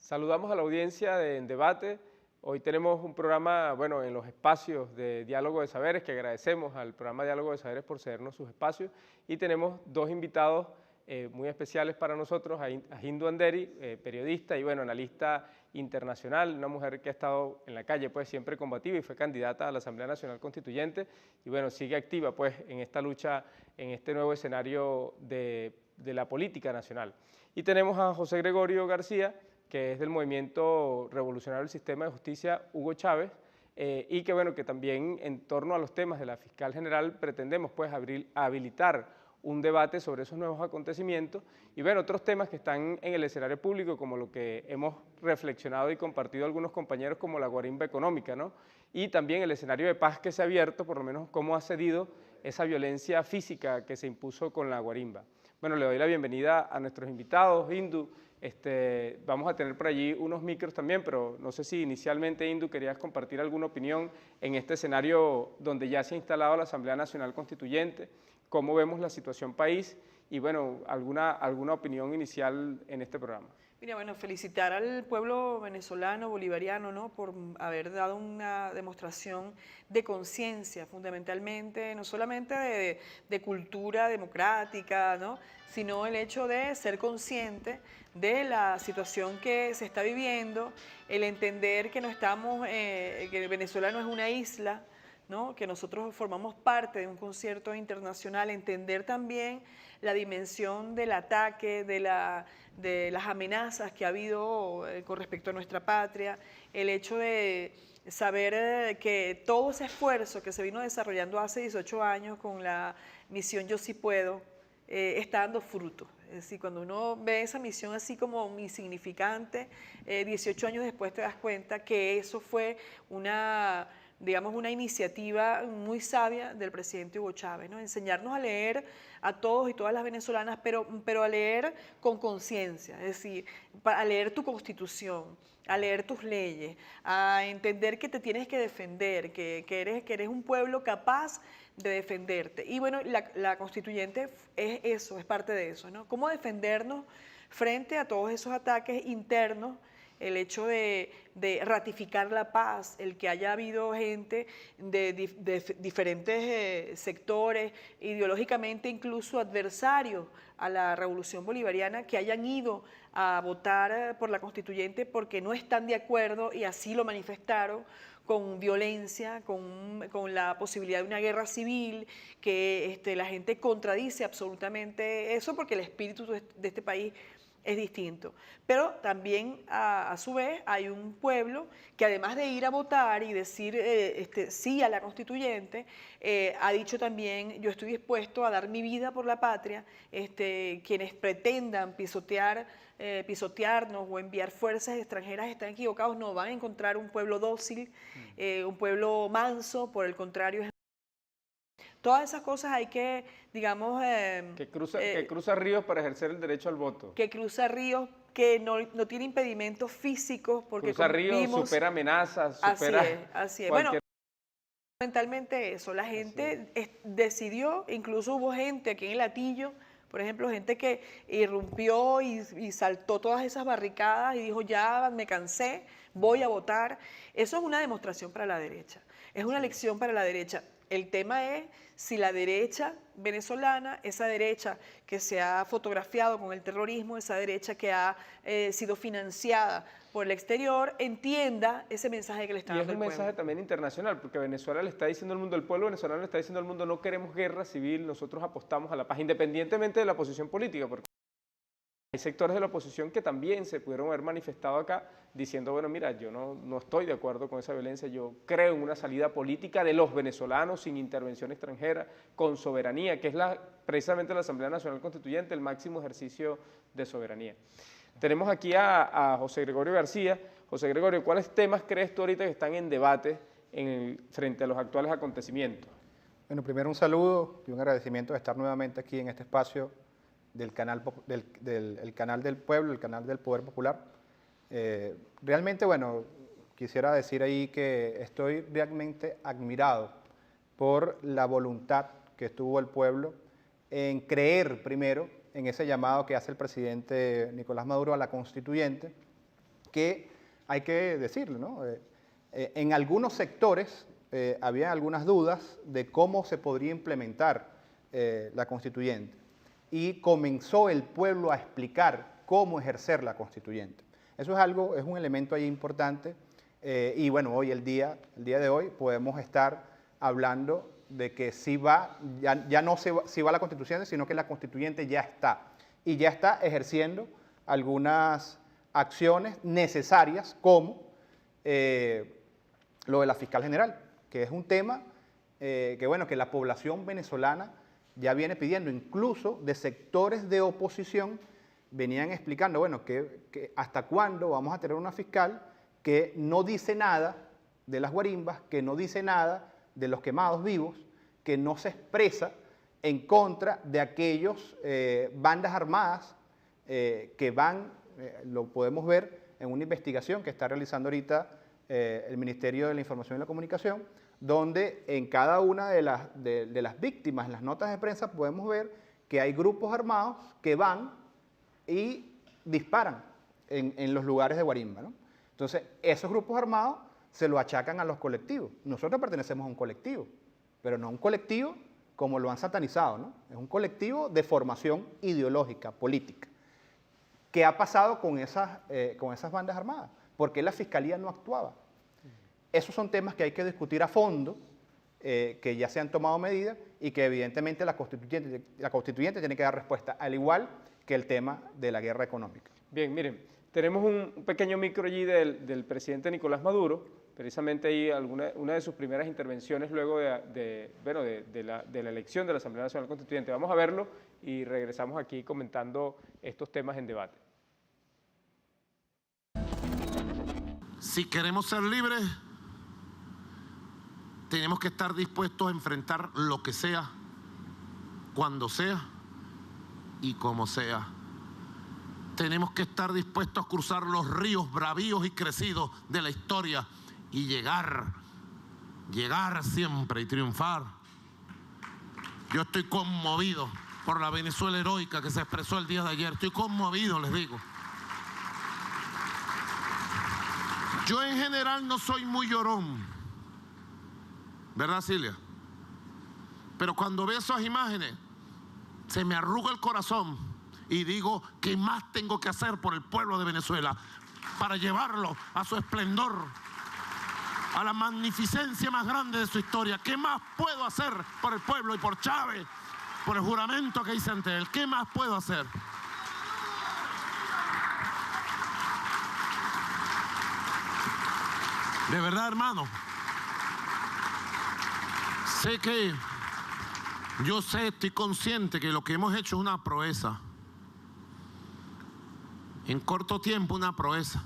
Saludamos a la audiencia de En Debate. Hoy tenemos un programa, bueno, en los espacios de Diálogo de Saberes, que agradecemos al programa Diálogo de Saberes por cedernos sus espacios. Y tenemos dos invitados muy especiales para nosotros, a Hindu Anderi, periodista y, bueno, analista internacional, una mujer que ha estado en la calle, pues, siempre combativa y fue candidata a la Asamblea Nacional Constituyente y, bueno, sigue activa, pues, en esta lucha, en este nuevo escenario de la política nacional. Y tenemos a José Gregorio García, que es del Movimiento Revolucionario del Sistema de Justicia Hugo Chávez, y que, bueno, que también en torno a los temas de la Fiscal General pretendemos, pues, habilitar un debate sobre esos nuevos acontecimientos y, bueno, otros temas que están en el escenario público, como lo que hemos reflexionado y compartido algunos compañeros, como la guarimba económica, ¿no? Y también el escenario de paz que se ha abierto, por lo menos cómo ha cedido esa violencia física que se impuso con la guarimba. Bueno, le doy la bienvenida a nuestros invitados. Hindu, vamos a tener por allí unos micros también, pero no sé si inicialmente, Hindu, querías compartir alguna opinión en este escenario donde ya se ha instalado la Asamblea Nacional Constituyente, cómo vemos la situación país y, bueno, alguna opinión inicial en este programa. Mira, bueno, felicitar al pueblo venezolano, bolivariano, ¿no?, por haber dado una demostración de conciencia, fundamentalmente, no solamente de cultura democrática, ¿no?, sino el hecho de ser consciente de la situación que se está viviendo, el entender que no estamos, que Venezuela no es una isla, ¿no?, que nosotros formamos parte de un concierto internacional, entender también la dimensión del ataque, de las amenazas que ha habido con respecto a nuestra patria, el hecho de saber que todo ese esfuerzo que se vino desarrollando hace 18 años con la misión Yo Sí Puedo, está dando fruto. Es decir, cuando uno ve esa misión así como insignificante, 18 años después te das cuenta que eso fue una, digamos, una iniciativa muy sabia del presidente Hugo Chávez, ¿no? Enseñarnos a leer a todos y todas las venezolanas, pero a leer con conciencia, es decir, a leer tu constitución, a leer tus leyes, a entender que te tienes que defender, que eres un pueblo capaz de defenderte. Y bueno, la constituyente es eso, es parte de eso, ¿no? Cómo defendernos frente a todos esos ataques internos, el hecho de ratificar la paz, el que haya habido gente de diferentes sectores, ideológicamente incluso adversarios a la revolución bolivariana, que hayan ido a votar por la constituyente porque no están de acuerdo y así lo manifestaron, con violencia, con la posibilidad de una guerra civil, que la gente contradice absolutamente eso porque el espíritu de este país es distinto. Pero también, a su vez, hay un pueblo que, además de ir a votar y decir sí a la constituyente, ha dicho también: yo estoy dispuesto a dar mi vida por la patria. Quienes pretendan pisotearnos o enviar fuerzas extranjeras están equivocados, no van a encontrar un pueblo dócil, un pueblo manso, por el contrario. Todas esas cosas hay que, digamos... Que cruza ríos para ejercer el derecho al voto. Que cruza ríos, que no tiene impedimentos físicos, porque cruza ríos, vimos, supera amenazas, supera así es. cualquier... Bueno, fundamentalmente eso, la gente decidió, incluso hubo gente aquí en el Hatillo, por ejemplo, gente que irrumpió y saltó todas esas barricadas y dijo: ya me cansé, voy a votar. Eso es una demostración para la derecha, es una lección para la derecha. El tema es si la derecha venezolana, esa derecha que se ha fotografiado con el terrorismo, esa derecha que ha sido financiada por el exterior, entienda ese mensaje que le está dando el pueblo. Y es un mensaje también internacional, porque Venezuela le está diciendo al mundo, el pueblo venezolano le está diciendo al mundo: no queremos guerra civil, nosotros apostamos a la paz, independientemente de la posición política, porque hay sectores de la oposición que también se pudieron haber manifestado acá diciendo: bueno, mira, yo no estoy de acuerdo con esa violencia, yo creo en una salida política de los venezolanos sin intervención extranjera, con soberanía, que es precisamente la Asamblea Nacional Constituyente, el máximo ejercicio de soberanía. Tenemos aquí a José Gregorio García. José Gregorio, ¿cuáles temas crees tú ahorita que están en debate frente a los actuales acontecimientos? Bueno, primero un saludo y un agradecimiento de estar nuevamente aquí en este espacio del canal, el canal del pueblo, el canal del poder popular. Realmente, bueno, quisiera decir ahí que estoy realmente admirado por la voluntad que tuvo el pueblo en creer primero en ese llamado que hace el presidente Nicolás Maduro a la constituyente, que hay que decirlo, ¿no? En algunos sectores había algunas dudas de cómo se podría implementar la constituyente y comenzó el pueblo a explicar cómo ejercer la constituyente. Eso es un elemento ahí importante y bueno, hoy, el día de hoy, podemos estar hablando de que si va la constituyente, sino que la constituyente ya está y ya está ejerciendo algunas acciones necesarias como lo de la fiscal general, que es un tema que la población venezolana ya viene pidiendo, incluso de sectores de oposición venían explicando, bueno, que hasta cuándo vamos a tener una fiscal que no dice nada de las guarimbas, que no dice nada de los quemados vivos, que no se expresa en contra de aquellos bandas armadas que van, lo podemos ver en una investigación que está realizando ahorita el Ministerio de la Información y la Comunicación, donde en cada una de las víctimas, en las notas de prensa, podemos ver que hay grupos armados que van y disparan en los lugares de guarimba, ¿no? Entonces, esos grupos armados se lo achacan a los colectivos. Nosotros pertenecemos a un colectivo, pero no a un colectivo como lo han satanizado, ¿no? Es un colectivo de formación ideológica, política. ¿Qué ha pasado con esas bandas armadas? ¿Por qué la Fiscalía no actuaba? Esos son temas que hay que discutir a fondo, que ya se han tomado medidas y que evidentemente la constituyente tiene que dar respuesta, al igual que el tema de la guerra económica. Bien, miren, tenemos un pequeño micro allí del presidente Nicolás Maduro, precisamente ahí una de sus primeras intervenciones luego de la elección de la Asamblea Nacional Constituyente. Vamos a verlo y regresamos aquí comentando estos temas en debate. Si queremos ser libres, tenemos que estar dispuestos a enfrentar lo que sea, cuando sea y como sea. Tenemos que estar dispuestos a cruzar los ríos bravíos y crecidos de la historia y llegar siempre y triunfar. Yo estoy conmovido por la Venezuela heroica que se expresó el día de ayer. Estoy conmovido, les digo. Yo en general no soy muy llorón, ¿verdad, Cilia? Pero cuando veo esas imágenes, se me arruga el corazón y digo, ¿qué más tengo que hacer por el pueblo de Venezuela para llevarlo a su esplendor, a la magnificencia más grande de su historia? ¿Qué más puedo hacer por el pueblo y por Chávez, por el juramento que hice ante él? ¿Qué más puedo hacer? De verdad, hermano, estoy consciente que lo que hemos hecho es una proeza. En corto tiempo, una proeza.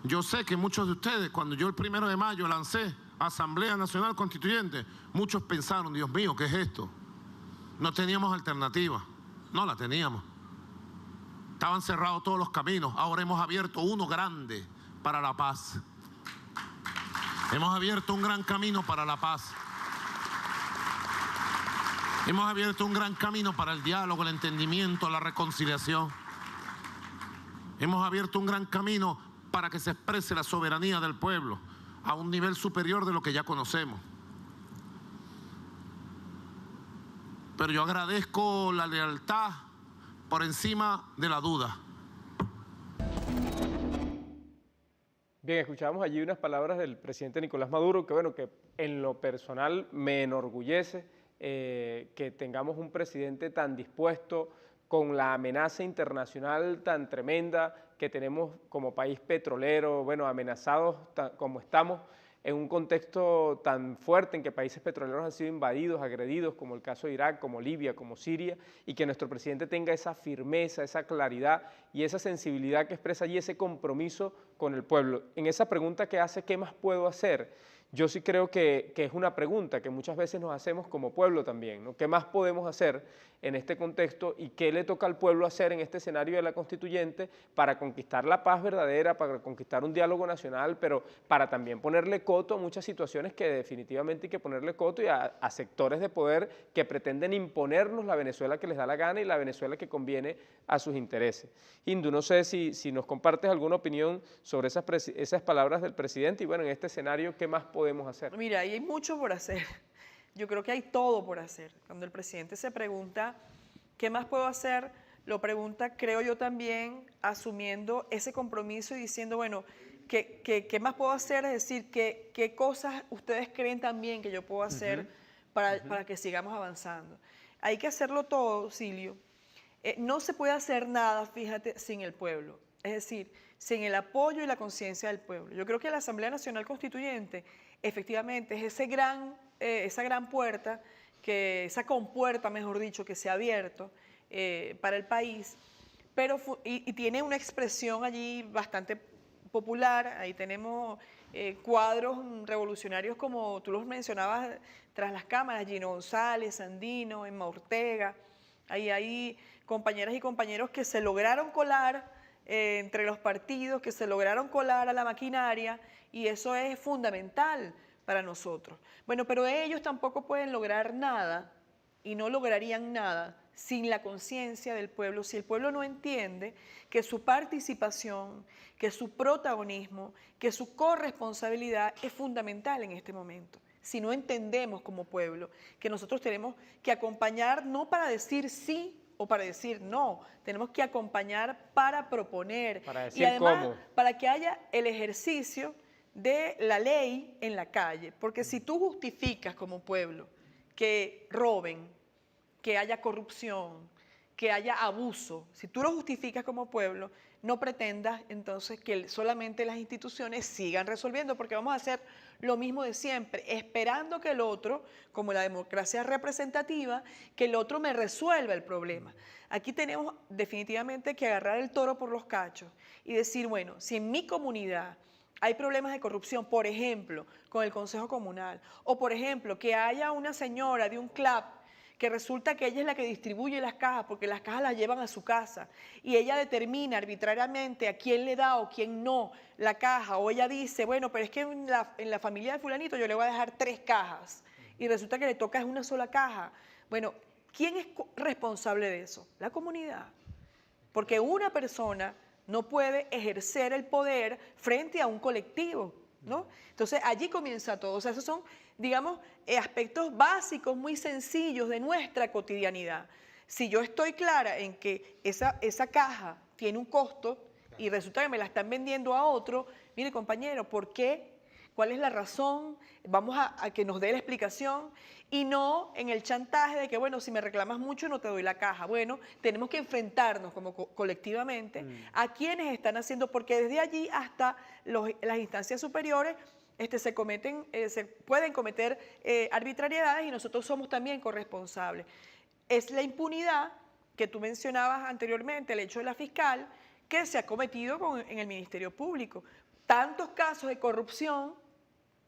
Yo sé que muchos de ustedes, cuando yo el 1 de mayo lancé Asamblea Nacional Constituyente, muchos pensaron, Dios mío, ¿qué es esto? No teníamos alternativa. No la teníamos. Estaban cerrados todos los caminos. Ahora hemos abierto uno grande para la paz. Hemos abierto un gran camino para la paz. Hemos abierto un gran camino para el diálogo, el entendimiento, la reconciliación. Hemos abierto un gran camino para que se exprese la soberanía del pueblo a un nivel superior de lo que ya conocemos. Pero yo agradezco la lealtad por encima de la duda. Bien, escuchábamos allí unas palabras del presidente Nicolás Maduro, que en lo personal me enorgullece que tengamos un presidente tan dispuesto con la amenaza internacional tan tremenda que tenemos como país petrolero, amenazados como estamos en un contexto tan fuerte en que países petroleros han sido invadidos, agredidos, como el caso de Irak, como Libia, como Siria, y que nuestro presidente tenga esa firmeza, esa claridad y esa sensibilidad que expresa allí, ese compromiso con el pueblo. En esa pregunta que hace, ¿qué más puedo hacer? yo sí creo que es una pregunta que muchas veces nos hacemos como pueblo también, ¿no? ¿Qué más podemos hacer en este contexto y qué le toca al pueblo hacer en este escenario de la constituyente para conquistar la paz verdadera, para conquistar un diálogo nacional, pero para también ponerle coto a muchas situaciones que definitivamente hay que ponerle coto y a sectores de poder que pretenden imponernos la Venezuela que les da la gana y la Venezuela que conviene a sus intereses? Hindu, no sé si nos compartes alguna opinión sobre esas palabras del presidente y bueno, en este escenario, ¿qué más podemos hacer? Mira, ahí hay mucho por hacer. Yo creo que hay todo por hacer. Cuando el presidente se pregunta, ¿qué más puedo hacer? Lo pregunta, creo yo también, asumiendo ese compromiso y diciendo, bueno, ¿qué más puedo hacer? Es decir, ¿qué cosas ustedes creen también que yo puedo hacer para que sigamos avanzando? Hay que hacerlo todo, Silvio. No se puede hacer nada, fíjate, sin el pueblo. Es decir, sin el apoyo y la conciencia del pueblo. Yo creo que la Asamblea Nacional Constituyente efectivamente es esa gran puerta, esa compuerta, mejor dicho, que se ha abierto para el país, pero y tiene una expresión allí bastante popular. Ahí tenemos cuadros revolucionarios como tú los mencionabas tras las cámaras, Gino González, Sandino, Emma Ortega. Ahí hay compañeras y compañeros que se lograron colar entre los partidos, que se lograron colar a la maquinaria, y eso es fundamental para nosotros. Bueno, pero ellos tampoco pueden lograr nada y no lograrían nada sin la conciencia del pueblo, si el pueblo no entiende que su participación, que su protagonismo, que su corresponsabilidad es fundamental en este momento. Si no entendemos como pueblo que nosotros tenemos que acompañar no para decir sí o para decir no, tenemos que acompañar para proponer Para decir y además cómo. para que haya el ejercicio de la ley en la calle, porque si tú justificas como pueblo que roben, que haya corrupción, que haya abuso, si tú lo justificas como pueblo, no pretendas entonces que solamente las instituciones sigan resolviendo, porque vamos a hacer lo mismo de siempre, esperando que el otro, como la democracia representativa, que el otro me resuelva el problema. Aquí tenemos definitivamente que agarrar el toro por los cachos y decir, bueno, si en mi comunidad hay problemas de corrupción, por ejemplo, con el Consejo Comunal, o por ejemplo, que haya una señora de un club que resulta que ella es la que distribuye las cajas, porque las cajas las llevan a su casa, y ella determina arbitrariamente a quién le da o quién no la caja, o ella dice, bueno, pero es que en la familia de fulanito yo le voy a dejar 3 cajas, y resulta que le toca es una sola caja. Bueno, ¿quién es responsable de eso? La comunidad. Porque una persona no puede ejercer el poder frente a un colectivo, ¿no? Entonces, allí comienza todo. O sea, esos son, digamos, aspectos básicos, muy sencillos de nuestra cotidianidad. Si yo estoy clara en que esa caja tiene un costo y resulta que me la están vendiendo a otro, mire, compañero, ¿por qué? ¿Cuál es la razón? Vamos a que nos dé la explicación y no en el chantaje de que, bueno, si me reclamas mucho no te doy la caja. Bueno, tenemos que enfrentarnos como colectivamente a quienes están haciendo, porque desde allí hasta las instancias superiores se pueden cometer arbitrariedades y nosotros somos también corresponsables. Es la impunidad que tú mencionabas anteriormente, el hecho de la fiscal, que se ha cometido en el Ministerio Público. Tantos casos de corrupción,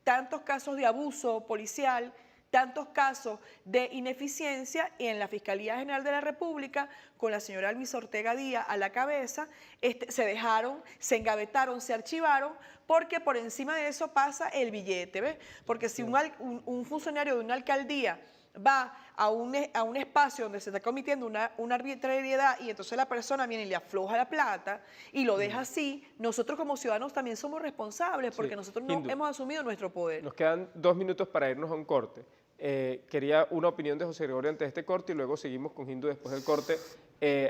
tantos casos de abuso policial, tantos casos de ineficiencia, y en la Fiscalía General de la República, con la señora Alvis Ortega Díaz a la cabeza, se dejaron, se engavetaron, se archivaron, porque por encima de eso pasa el billete, ¿ves? Porque si un funcionario de una alcaldía va a un espacio donde se está cometiendo una arbitrariedad y entonces la persona viene y le afloja la plata y lo deja así, nosotros como ciudadanos también somos responsables porque nosotros no hemos asumido nuestro poder. Nos quedan 2 minutos para irnos a un corte. Quería una opinión de José Gregorio antes de este corte y luego seguimos con Hindu después del corte,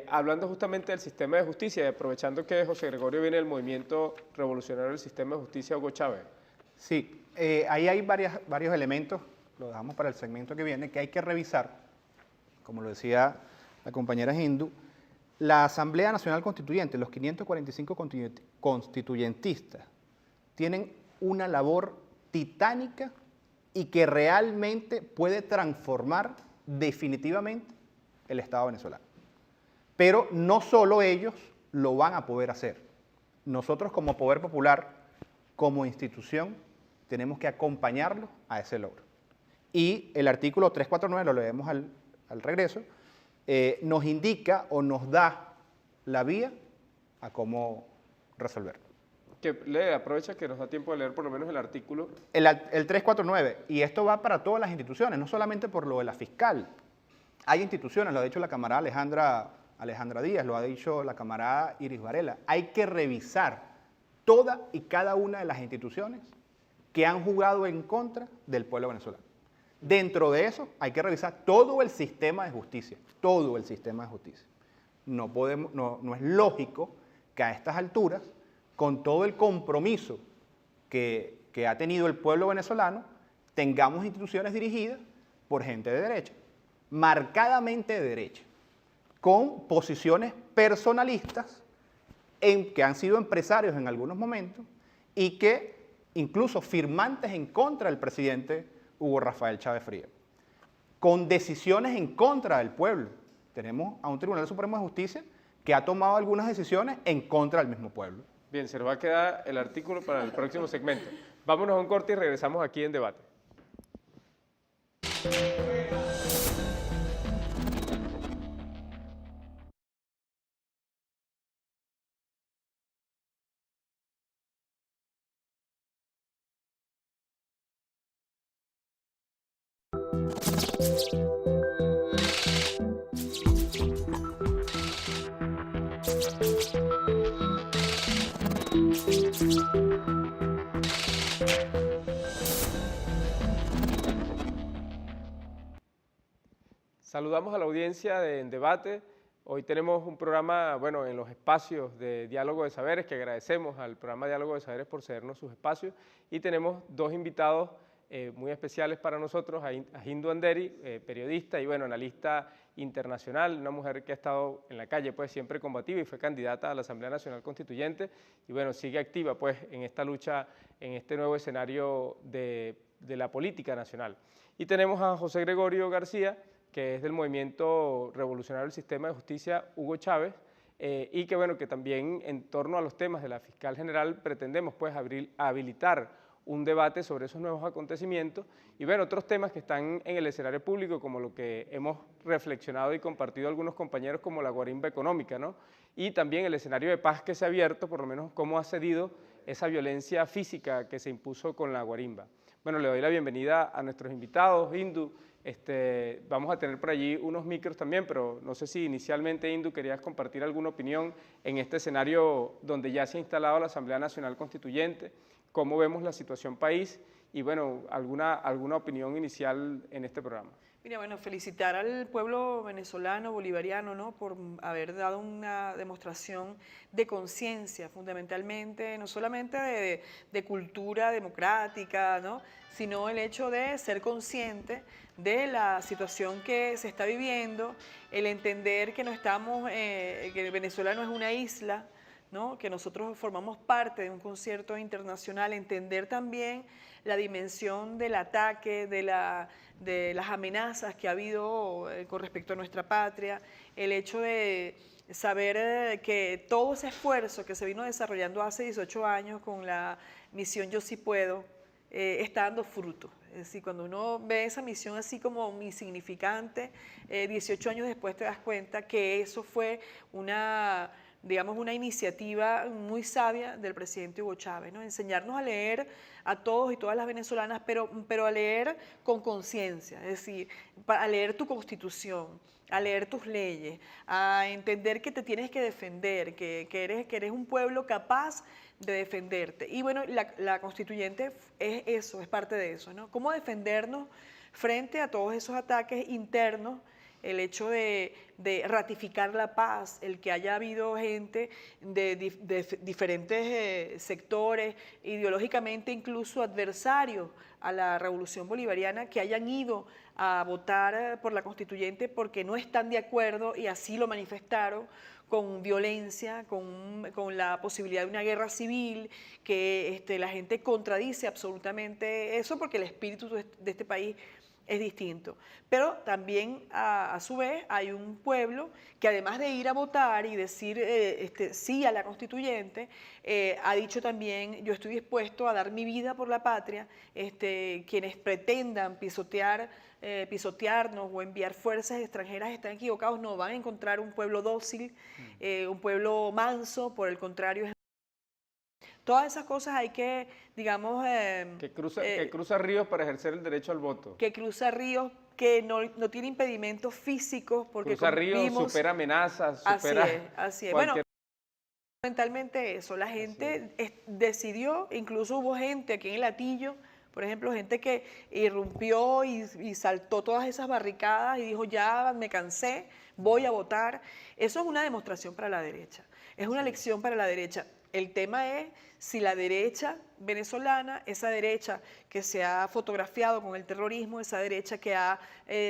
hablando justamente del sistema de justicia y aprovechando que José Gregorio viene del movimiento revolucionario del sistema de justicia Hugo Chávez. Sí, ahí hay varios elementos, lo dejamos para el segmento que viene, que hay que revisar, como lo decía la compañera Hindu. La Asamblea Nacional Constituyente, los 545 constituyentistas, tienen una labor titánica y que realmente puede transformar definitivamente el Estado venezolano. Pero no solo ellos lo van a poder hacer. Nosotros como Poder Popular, como institución, tenemos que acompañarlos a ese logro. Y el artículo 349, lo leemos al regreso, nos indica o nos da la vía a cómo resolverlo. Que lee, aprovecha que nos da tiempo de leer por lo menos el artículo. El 349, y esto va para todas las instituciones, no solamente por lo de la fiscal. Hay instituciones, lo ha dicho la camarada Alejandra Díaz, lo ha dicho la camarada Iris Varela. Hay que revisar toda y cada una de las instituciones que han jugado en contra del pueblo venezolano. Dentro de eso hay que revisar todo el sistema de justicia, todo el sistema de justicia. No es lógico que a estas alturas, con todo el compromiso que ha tenido el pueblo venezolano, tengamos instituciones dirigidas por gente de derecha, marcadamente de derecha, con posiciones personalistas que han sido empresarios en algunos momentos y que incluso firmantes en contra del presidente Hugo Rafael Chávez Frías, con decisiones en contra del pueblo. Tenemos a un Tribunal Supremo de Justicia que ha tomado algunas decisiones en contra del mismo pueblo. Bien, se nos va a quedar el artículo para el próximo segmento. Vámonos a un corte y regresamos aquí en debate. Saludamos a la audiencia de En Debate. Hoy tenemos un programa, bueno, en los espacios de Diálogo de Saberes, que agradecemos al programa Diálogo de Saberes por cedernos sus espacios, y tenemos dos invitados muy especiales para nosotros, a Hindu Anderi, periodista y bueno, analista internacional, una mujer que ha estado en la calle pues siempre combativa y fue candidata a la Asamblea Nacional Constituyente y bueno, sigue activa pues en esta lucha, en este nuevo escenario de la política nacional. Y tenemos a José Gregorio García, que es del Movimiento Revolucionario del Sistema de Justicia Hugo Chávez, y que bueno, que también en torno a los temas de la Fiscal General pretendemos pues habilitar un debate sobre esos nuevos acontecimientos y bueno, otros temas que están en el escenario público, como lo que hemos reflexionado y compartido algunos compañeros, como la guarimba económica, ¿no? Y también el escenario de paz que se ha abierto, por lo menos cómo ha cedido esa violencia física que se impuso con la guarimba. Bueno, le doy la bienvenida a nuestros invitados. Hindu, vamos a tener por allí unos micros también, pero no sé si inicialmente, Hindu, querías compartir alguna opinión en este escenario donde ya se ha instalado la Asamblea Nacional Constituyente, cómo vemos la situación país y bueno, alguna opinión inicial en este programa. Mira, bueno, felicitar al pueblo venezolano, bolivariano, ¿no? Por haber dado una demostración de conciencia, fundamentalmente, no solamente de cultura democrática, ¿no? Sino el hecho de ser consciente de la situación que se está viviendo, el entender que no estamos, que Venezuela no es una isla, ¿no? Que nosotros formamos parte de un concierto internacional, entender también la dimensión del ataque, de las amenazas que ha habido con respecto a nuestra patria, el hecho de saber que todo ese esfuerzo que se vino desarrollando hace 18 años con la misión Yo Sí Puedo, está dando fruto. Es decir, cuando uno ve esa misión así como insignificante, 18 años después te das cuenta que eso fue una iniciativa muy sabia del presidente Hugo Chávez, ¿no? Enseñarnos a leer a todos y todas las venezolanas, pero a leer con conciencia, es decir, a leer tu constitución, a leer tus leyes, a entender que te tienes que defender, que eres un pueblo capaz de defenderte. Y bueno, la constituyente es eso, es parte de eso, ¿no? Cómo defendernos frente a todos esos ataques internos, el hecho de ratificar la paz, el que haya habido gente de diferentes sectores, ideológicamente incluso adversarios a la revolución bolivariana, que hayan ido a votar por la constituyente porque no están de acuerdo y así lo manifestaron, con violencia, con la posibilidad de una guerra civil, que la gente contradice absolutamente eso porque el espíritu de este país es distinto. Pero también, a su vez, hay un pueblo que además de ir a votar y decir sí a la constituyente, ha dicho también, yo estoy dispuesto a dar mi vida por la patria. Quienes pretendan pisotearnos o enviar fuerzas extranjeras están equivocados, no van a encontrar un pueblo dócil, un pueblo manso, por el contrario. Todas esas cosas hay que, digamos... que cruza ríos para ejercer el derecho al voto. Que cruza ríos, que no tiene impedimentos físicos, porque cruza ríos, supera amenazas, supera... Así es. Bueno, fundamentalmente eso, la gente decidió, incluso hubo gente aquí en el Hatillo, por ejemplo, gente que irrumpió y saltó todas esas barricadas y dijo, ya me cansé, voy a votar. Eso es una demostración para la derecha, es una lección para la derecha. El tema es si la derecha venezolana, esa derecha que se ha fotografiado con el terrorismo, esa derecha que ha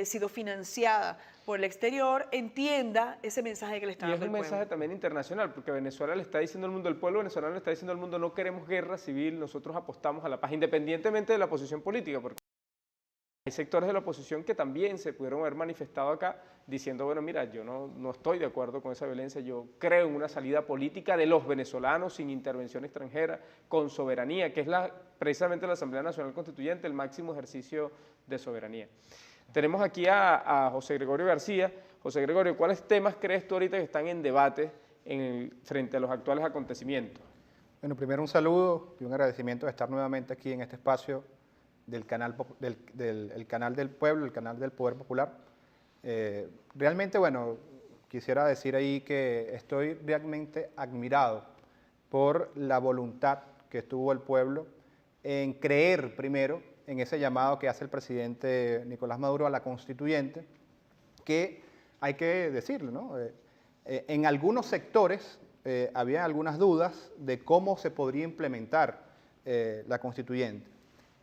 sido financiada por el exterior, entienda ese mensaje que le está dando el pueblo. Y es un mensaje también internacional, porque Venezuela le está diciendo al mundo, el pueblo venezolano le está diciendo al mundo, no queremos guerra civil, nosotros apostamos a la paz, independientemente de la posición política, porque hay sectores de la oposición que también se pudieron haber manifestado acá diciendo, bueno, mira, yo no estoy de acuerdo con esa violencia, yo creo en una salida política de los venezolanos sin intervención extranjera, con soberanía, que es precisamente la Asamblea Nacional Constituyente, el máximo ejercicio de soberanía. Tenemos aquí a José Gregorio García. José Gregorio, ¿cuáles temas crees tú ahorita que están en debate frente a los actuales acontecimientos? Bueno, primero un saludo y un agradecimiento de estar nuevamente aquí en este espacio del canal del pueblo, el canal del Poder Popular. Realmente, bueno, quisiera decir ahí que estoy realmente admirado por la voluntad que tuvo el pueblo en creer primero en ese llamado que hace el presidente Nicolás Maduro a la constituyente, que hay que decirlo, ¿no? En algunos sectores había algunas dudas de cómo se podría implementar la constituyente.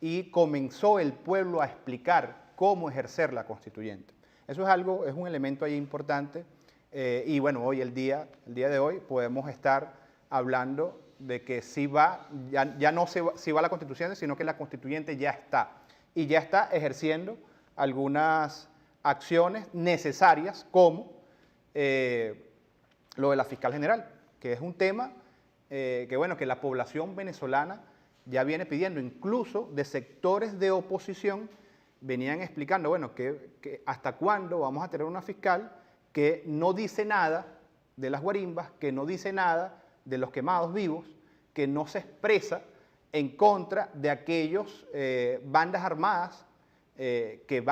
Y comenzó el pueblo a explicar cómo ejercer la constituyente. Eso es un elemento ahí importante y bueno, hoy, el día de hoy, podemos estar hablando de que si va la constituyente, sino que la constituyente ya está. Y ya está ejerciendo algunas acciones necesarias como lo de la fiscal general, que es un tema que la población venezolana ya viene pidiendo, incluso de sectores de oposición venían explicando, bueno, que hasta cuándo vamos a tener una fiscal que no dice nada de las guarimbas, que no dice nada de los quemados vivos, que no se expresa en contra de aquellos bandas armadas que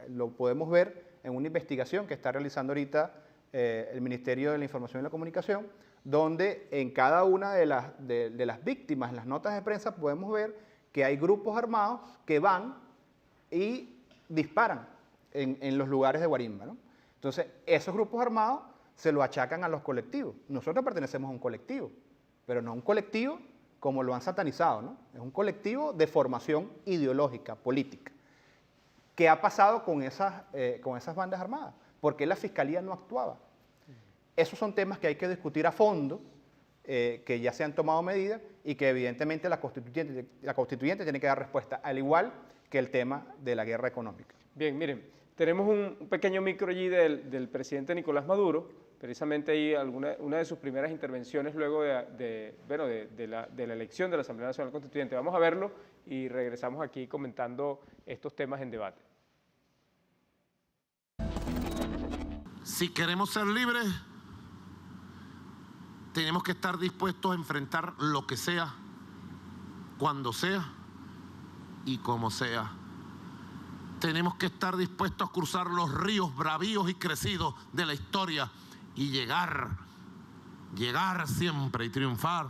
lo podemos ver en una investigación que está realizando ahorita el Ministerio de la Información y la Comunicación, donde en cada una de las víctimas, en las notas de prensa, podemos ver que hay grupos armados que van y disparan en los lugares de guarimba, ¿no? Entonces, esos grupos armados se lo achacan a los colectivos. Nosotros pertenecemos a un colectivo, pero no a un colectivo como lo han satanizado, ¿no? Es un colectivo de formación ideológica, política. ¿Qué ha pasado con esas bandas armadas? ¿Por qué la Fiscalía no actuaba? Esos son temas que hay que discutir a fondo, que ya se han tomado medidas y que evidentemente la constituyente tiene que dar respuesta, al igual que el tema de la guerra económica. Bien, miren, tenemos un pequeño micro allí del presidente Nicolás Maduro, precisamente ahí una de sus primeras intervenciones luego de la elección de la Asamblea Nacional Constituyente. Vamos a verlo y regresamos aquí comentando estos temas en debate. Si queremos ser libres, tenemos que estar dispuestos a enfrentar lo que sea, cuando sea y como sea. Tenemos que estar dispuestos a cruzar los ríos bravíos y crecidos de la historia y llegar siempre y triunfar.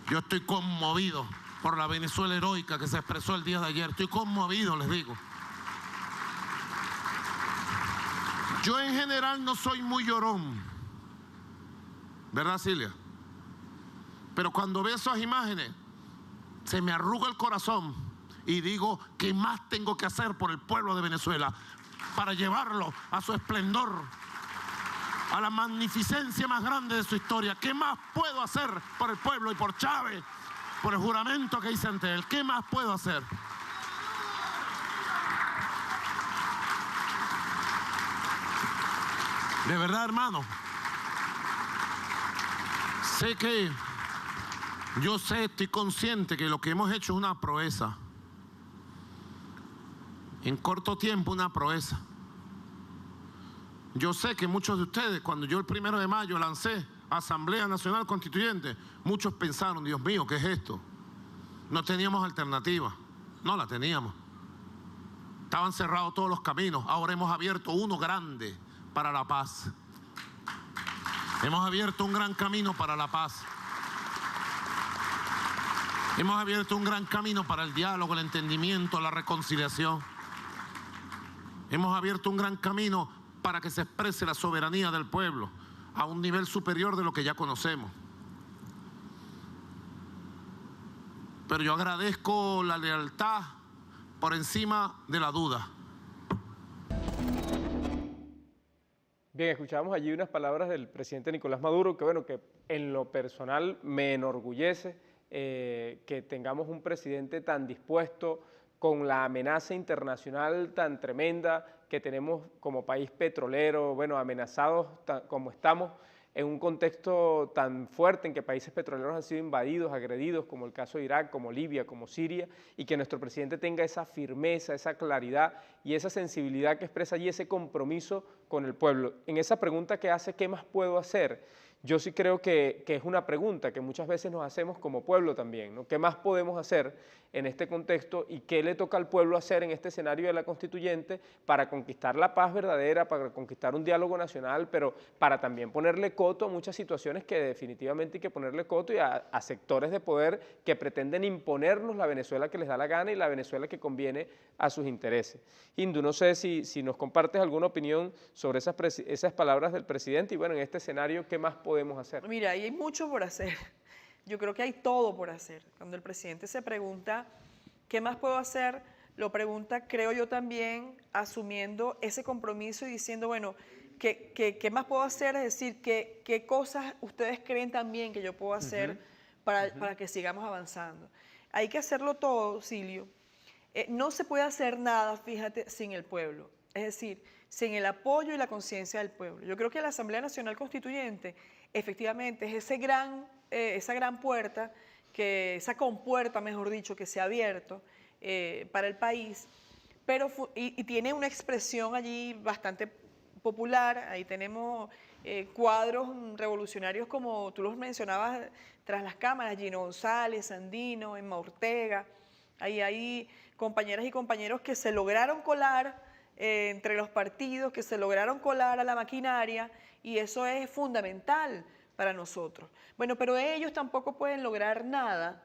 Yo estoy conmovido por la Venezuela heroica que se expresó el día de ayer. Estoy conmovido, les digo. Yo en general no soy muy llorón, ¿verdad, Cilia? Pero cuando veo esas imágenes, se me arruga el corazón y digo, ¿qué más tengo que hacer por el pueblo de Venezuela para llevarlo a su esplendor, a la magnificencia más grande de su historia? ¿Qué más puedo hacer por el pueblo y por Chávez, por el juramento que hice ante él? ¿Qué más puedo hacer? De verdad, hermano. Estoy consciente que lo que hemos hecho es una proeza. En corto tiempo, una proeza. Yo sé que muchos de ustedes, cuando yo el 1 de mayo lancé Asamblea Nacional Constituyente, muchos pensaron, Dios mío, ¿qué es esto? No teníamos alternativa. No la teníamos. Estaban cerrados todos los caminos. Ahora hemos abierto uno grande para la paz. Hemos abierto un gran camino para la paz. Hemos abierto un gran camino para el diálogo, el entendimiento, la reconciliación. Hemos abierto un gran camino para que se exprese la soberanía del pueblo a un nivel superior de lo que ya conocemos. Pero yo agradezco la lealtad por encima de la duda. Bien, escuchamos allí unas palabras del presidente Nicolás Maduro, que bueno, que en lo personal me enorgullece que tengamos un presidente tan dispuesto con la amenaza internacional tan tremenda que tenemos como país petrolero, bueno, amenazados como estamos en un contexto tan fuerte en que países petroleros han sido invadidos, agredidos, como el caso de Irak, como Libia, como Siria, y que nuestro presidente tenga esa firmeza, esa claridad y esa sensibilidad que expresa allí, ese compromiso con el pueblo. En esa pregunta que hace, ¿qué más puedo hacer?, yo sí creo que es una pregunta que muchas veces nos hacemos como pueblo también, ¿no? ¿Qué más podemos hacer en este contexto y qué le toca al pueblo hacer en este escenario de la constituyente para conquistar la paz verdadera, para conquistar un diálogo nacional, pero para también ponerle coto a muchas situaciones que definitivamente hay que ponerle coto y a sectores de poder que pretenden imponernos la Venezuela que les da la gana y la Venezuela que conviene a sus intereses? Hindu, no sé si nos compartes alguna opinión sobre esas palabras del presidente y bueno, en este escenario, ¿qué más podemos hacer? Mira, ahí hay mucho por hacer. Yo creo que hay todo por hacer. Cuando el presidente se pregunta, ¿qué más puedo hacer?, lo pregunta, creo yo también, asumiendo ese compromiso y diciendo, bueno, ¿qué más puedo hacer? Es decir, ¿qué cosas ustedes creen también que yo puedo hacer para que sigamos avanzando? Hay que hacerlo todo, Silvio. No se puede hacer nada, fíjate, sin el pueblo. Es decir, sin el apoyo y la conciencia del pueblo. Yo creo que la Asamblea Nacional Constituyente efectivamente es esa gran puerta, esa compuerta, mejor dicho, que se ha abierto para el país, pero y tiene una expresión allí bastante popular. Ahí tenemos cuadros revolucionarios como tú los mencionabas tras las cámaras, Gino González, Sandino, Emma Ortega. Ahí hay compañeras y compañeros que se lograron colar entre los partidos, que se lograron colar a la maquinaria, y eso es fundamental para nosotros. Bueno, pero ellos tampoco pueden lograr nada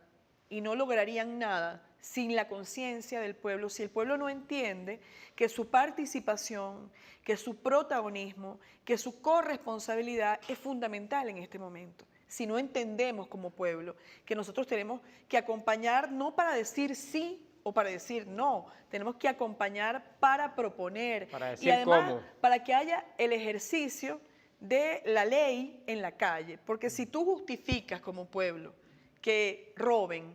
y no lograrían nada sin la conciencia del pueblo, si el pueblo no entiende que su participación, que su protagonismo, que su corresponsabilidad es fundamental en este momento. Si no entendemos como pueblo que nosotros tenemos que acompañar no para decir sí o para decir no, tenemos que acompañar para proponer Para decir y además cómo. para que haya el ejercicio de la ley en la calle, porque si tú justificas como pueblo que roben,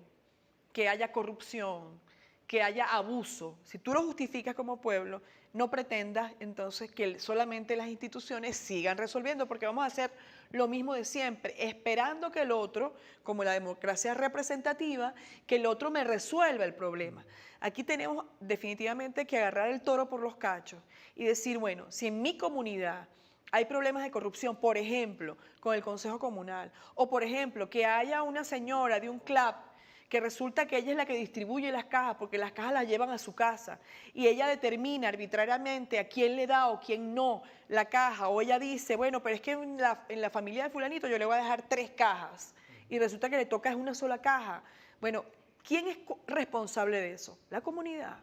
que haya corrupción, que haya abuso, si tú lo justificas como pueblo, no pretendas entonces que solamente las instituciones sigan resolviendo, porque vamos a hacer lo mismo de siempre, esperando que el otro, como la democracia representativa, que el otro me resuelva el problema. Aquí tenemos definitivamente que agarrar el toro por los cachos y decir, bueno, si en mi comunidad hay problemas de corrupción, por ejemplo, con el Consejo Comunal, o por ejemplo, que haya una señora de un CLAP que resulta que ella es la que distribuye las cajas, porque las cajas las llevan a su casa, y ella determina arbitrariamente a quién le da o quién no la caja, o ella dice, bueno, pero es que en la familia de fulanito yo le voy a dejar 3 cajas, y resulta que le toca es una sola caja. Bueno, ¿quién es responsable de eso? La comunidad.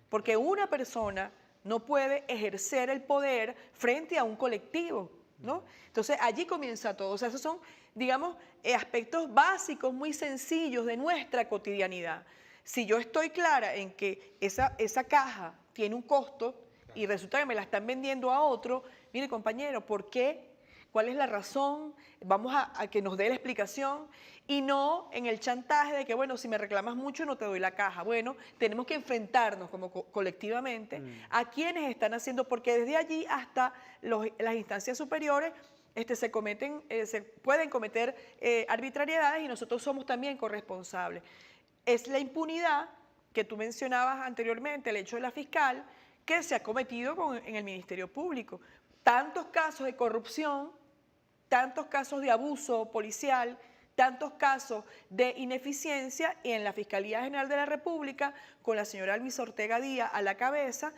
Porque una persona no puede ejercer el poder frente a un colectivo, ¿no? Entonces allí comienza todo. O sea, esos son, digamos, aspectos básicos, muy sencillos de nuestra cotidianidad. Si yo estoy clara en que esa caja tiene un costo y resulta que me la están vendiendo a otro, mire compañero, ¿por qué cuál es la razón, vamos a que nos dé la explicación y no en el chantaje de que, bueno, si me reclamas mucho no te doy la caja. Bueno, tenemos que enfrentarnos como colectivamente a quienes están haciendo, porque desde allí hasta las instancias superiores se pueden cometer arbitrariedades y nosotros somos también corresponsables. Es la impunidad que tú mencionabas anteriormente, el hecho de la fiscal, que se ha cometido en el Ministerio Público. Tantos casos de corrupción, tantos casos de abuso policial, tantos casos de ineficiencia, y en la Fiscalía General de la República, con la señora Luisa Ortega Díaz a la cabeza,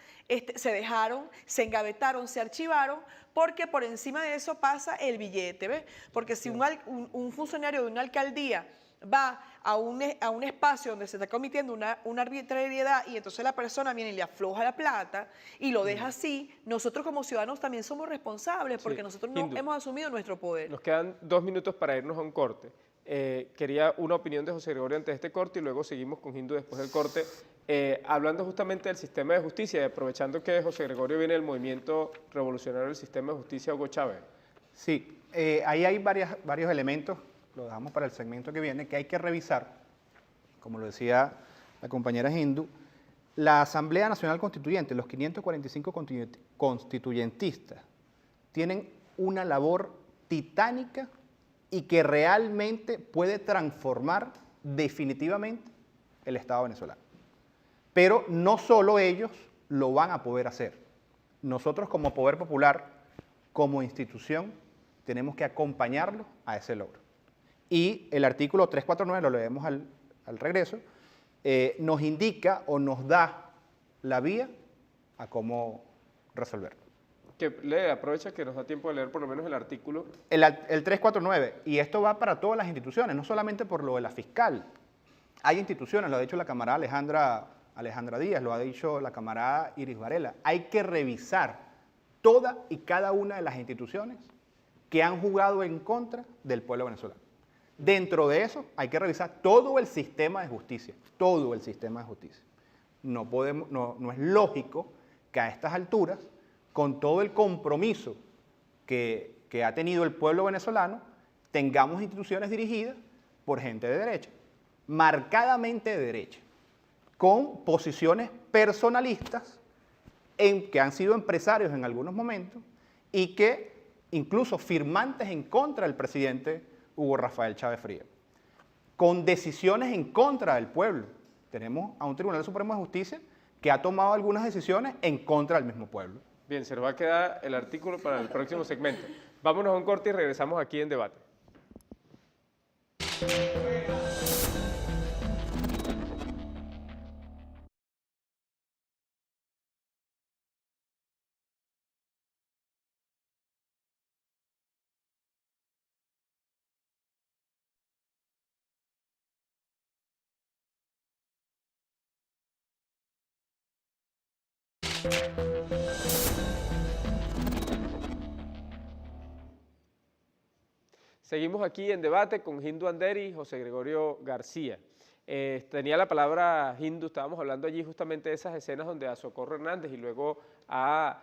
se dejaron, se engavetaron, se archivaron, porque por encima de eso pasa el billete, ¿ves? Porque si un funcionario de una alcaldía va a un espacio donde se está cometiendo una arbitrariedad y entonces la persona viene y le afloja la plata y lo deja así, nosotros como ciudadanos también somos responsables porque nosotros no hemos asumido nuestro poder. Nos quedan 2 minutos para irnos a un corte. Quería una opinión de José Gregorio antes de este corte y luego seguimos con Hindu después del corte, hablando justamente del sistema de justicia y aprovechando que José Gregorio viene del movimiento revolucionario del sistema de justicia Hugo Chávez. Sí, ahí hay varios elementos, lo dejamos para el segmento que viene, que hay que revisar, como lo decía la compañera Hindu. La Asamblea Nacional Constituyente, los 545 constituyentistas, tienen una labor titánica y que realmente puede transformar definitivamente el Estado venezolano. Pero no solo ellos lo van a poder hacer. Nosotros como Poder Popular, como institución, tenemos que acompañarlos a ese logro. Y el artículo 349, lo leemos al regreso, nos indica o nos da la vía a cómo resolverlo. Aprovecha que nos da tiempo de leer por lo menos el artículo. El 349, y esto va para todas las instituciones, no solamente por lo de la fiscal. Hay instituciones, lo ha dicho la camarada Alejandra Díaz, lo ha dicho la camarada Iris Varela. Hay que revisar toda y cada una de las instituciones que han jugado en contra del pueblo venezolano. Dentro de eso hay que revisar todo el sistema de justicia, todo el sistema de justicia. No es lógico que a estas alturas, con todo el compromiso que ha tenido el pueblo venezolano, tengamos instituciones dirigidas por gente de derecha, marcadamente de derecha, con posiciones personalistas que han sido empresarios en algunos momentos y que incluso firmantes en contra del presidente Hugo Rafael Chávez Frías, con decisiones en contra del pueblo. Tenemos a un Tribunal Supremo de Justicia que ha tomado algunas decisiones en contra del mismo pueblo. Bien, se nos va a quedar el artículo para el próximo segmento. Vámonos a un corte y regresamos aquí en Debate. Seguimos aquí en Debate con Hindu Anderi y José Gregorio García. Tenía la palabra Hindu, estábamos hablando allí justamente de esas escenas donde a Socorro Hernández y luego ¿cuál